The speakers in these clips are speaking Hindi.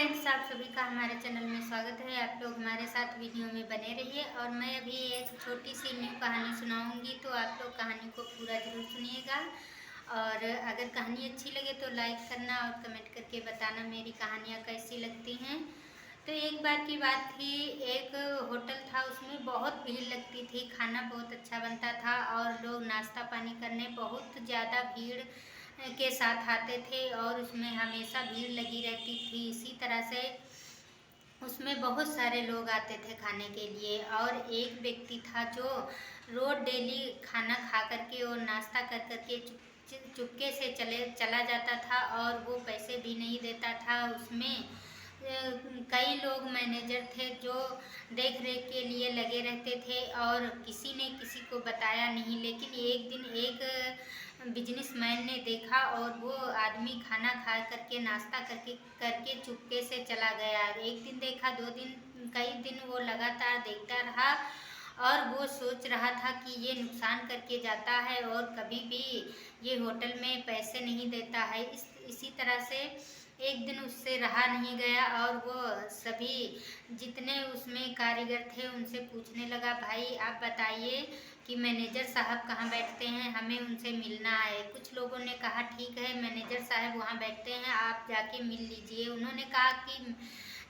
फ्रेंड्स, आप सभी का हमारे चैनल में स्वागत है। आप लोग हमारे साथ वीडियो में बने रहिए और मैं अभी एक छोटी सी न्यू कहानी सुनाऊंगी, तो आप लोग कहानी को पूरा ज़रूर सुनिएगा। और अगर कहानी अच्छी लगे तो लाइक करना और कमेंट करके बताना मेरी कहानियाँ कैसी लगती हैं। तो एक बार की बात थी, एक होटल था, उसमें बहुत भीड़ लगती थी, खाना बहुत अच्छा बनता था और लोग नाश्ता पानी करने बहुत ज़्यादा भीड़ के साथ आते थे और उसमें हमेशा भीड़ लगी रहती थी। इसी तरह से उसमें बहुत सारे लोग आते थे खाने के लिए और एक व्यक्ति था जो रोज डेली खाना खा करके और नाश्ता कर करके चुपके से चला जाता था और वो पैसे भी नहीं देता था। उसमें कई लोग मैनेजर थे जो देख रेख के लिए लगे रहते थे और किसी ने किसी को बताया नहीं। लेकिन एक दिन एक बिजनेसमैन ने देखा और वो आदमी खाना खा करके नाश्ता करके करके चुपके से चला गया। एक दिन देखा, 2 दिन, कई दिन वो लगातार देखता रहा और वो सोच रहा था कि ये नुकसान करके जाता है और कभी भी ये होटल में पैसे नहीं देता है। इसी तरह से एक दिन उससे रहा नहीं गया और वो सभी जितने उसमें कारीगर थे उनसे पूछने लगा, भाई आप बताइए कि मैनेजर साहब कहाँ बैठते हैं, हमें उनसे मिलना है। कुछ लोगों ने कहा ठीक है, मैनेजर साहब वहाँ बैठते हैं, आप जाके मिल लीजिए। उन्होंने कहा कि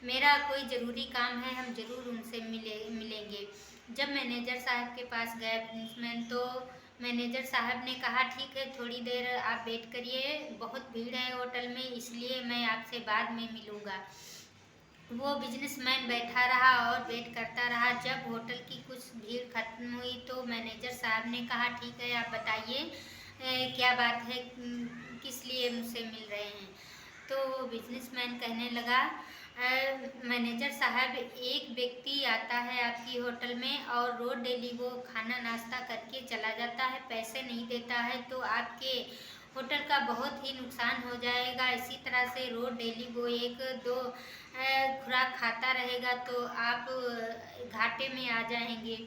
मेरा कोई ज़रूरी काम है, हम ज़रूर उनसे मिलेंगे। जब मैनेजर साहब के पास गए बिजनेसमैन, तो मैनेजर साहब ने कहा ठीक है, थोड़ी देर आप वेट करिए, बहुत भीड़ है होटल में, इसलिए मैं आपसे बाद में मिलूँगा। वो बिजनेसमैन बैठा रहा और वेट करता रहा। जब होटल की कुछ भीड़ खत्म हुई तो मैनेजर साहब ने कहा ठीक है, आप बताइए क्या बात है, किस लिए मुझसे मिल रहे हैं। तो बिजनेसमैन कहने लगा, मैनेजर साहब, एक व्यक्ति आता है आपकी होटल में और रोज डेली वो खाना नाश्ता करके चला जाता है, पैसे नहीं देता है, तो आपके होटल का बहुत ही नुकसान हो जाएगा। इसी तरह से रोज डेली वो एक दो खुराक खाता रहेगा तो आप घाटे में आ जाएंगे।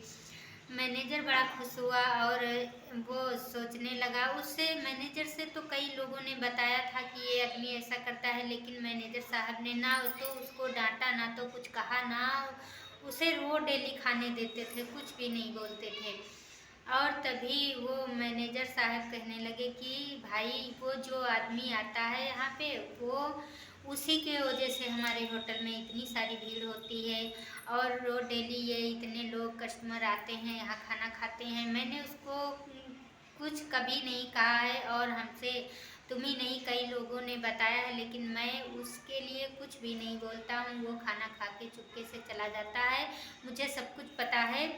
मैनेजर बड़ा खुश हुआ और वो सोचने लगा। उससे मैनेजर से तो कई लोगों ने बताया था कि ये आदमी ऐसा करता है, लेकिन मैनेजर साहब ने ना तो उसको डांटा, ना तो कुछ कहा, ना उसे रोज डेली खाने देते थे, कुछ भी नहीं बोलते थे। और तभी वो मैनेजर साहब कहने लगे कि भाई वो जो आदमी आता है यहाँ पे, वो उसी के वजह से हमारे होटल में इतनी सारी भीड़ होती है और रोज डेली ये इतने लोग कस्टमर आते हैं, यहाँ खाना खाते हैं। मैंने उसको कुछ कभी नहीं कहा है और हमसे तुम ही नहीं कई लोगों ने बताया है, लेकिन मैं उसके लिए कुछ भी नहीं बोलता हूँ। वो खाना खा के चुपके से चला जाता है, मुझे सब कुछ पता है।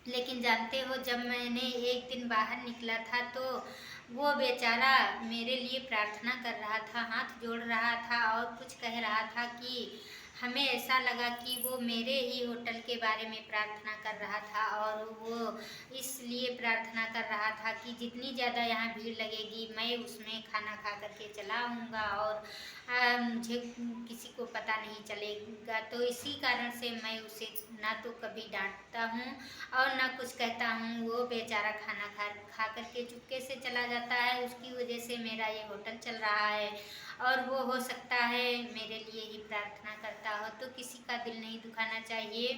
लेकिन जानते हो, जब मैंने एक दिन बाहर निकला था तो वो बेचारा मेरे लिए प्रार्थना कर रहा था, हाथ जोड़ रहा था और कुछ कह रहा था कि हमें ऐसा लगा कि वो मेरे ही होटल के बारे में प्रार्थना कर रहा था और वो इसलिए प्रार्थना कर रहा था कि जितनी ज़्यादा यहाँ भीड़ लगेगी मैं उसमें खाना खा करके चला आऊँगा और मुझे किसी को पता नहीं चलेगा। तो इसी कारण से मैं उसे ना तो कभी डांटता हूँ और ना कुछ कहता हूँ। वो बेचारा खाना खा करके चुपके से चला जाता है, उसकी वजह से मेरा ये होटल चल रहा है और वो हो सकता है मेरे लिए ही प्रार्थना करता हो। तो किसी का दिल नहीं दुखाना चाहिए।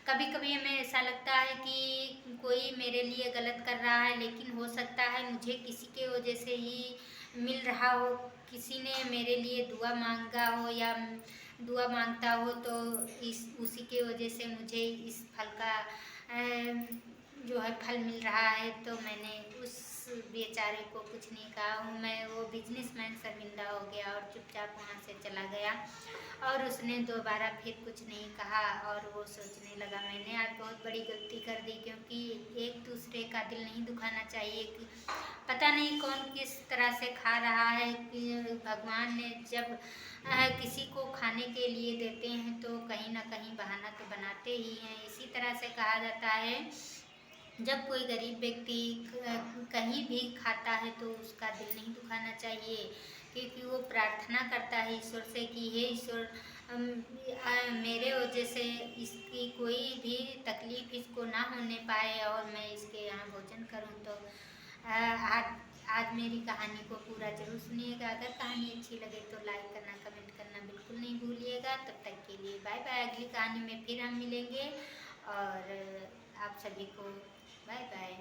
कभी कभी हमें ऐसा लगता है कि कोई मेरे लिए गलत कर रहा है, लेकिन हो सकता है मुझे किसी के वजह से ही मिल रहा हो, किसी ने मेरे लिए दुआ मांगा हो या दुआ मांगता हो, तो इस उसी के वजह से मुझे इस फल का जो है फल मिल रहा है। तो मैंने उस बेचारे को कुछ नहीं कहा हूँ। मैं वो बिजनेसमैन शर्मिंदा हो गया और चुपचाप वहाँ से चला गया और उसने दोबारा फिर कुछ नहीं कहा और वो सोचने लगा मैंने आज बहुत बड़ी गलती कर दी, क्योंकि एक दूसरे का दिल नहीं दुखाना चाहिए। कि पता नहीं कौन किस तरह से खा रहा है। कि भगवान ने जब किसी को खाने के लिए देते हैं तो कहीं ना कहीं बहाना तो बनाते ही हैं। इसी तरह से कहा जाता है, जब कोई गरीब व्यक्ति कहीं भी खाता है तो उसका दिल नहीं दुखाना चाहिए, क्योंकि वो प्रार्थना करता है ईश्वर से कि हे ईश्वर, मेरे वजह से इसकी कोई भी तकलीफ इसको ना होने पाए और मैं इसके यहाँ भोजन करूँ। तो आज आज मेरी कहानी को पूरा जरूर सुनिएगा। अगर कहानी अच्छी लगे तो लाइक करना, कमेंट करना बिल्कुल नहीं भूलिए। रहेगा। तब तक के लिए बाय बाय। अगली कहानी में फिर हम मिलेंगे और आप सभी को बाय बाय।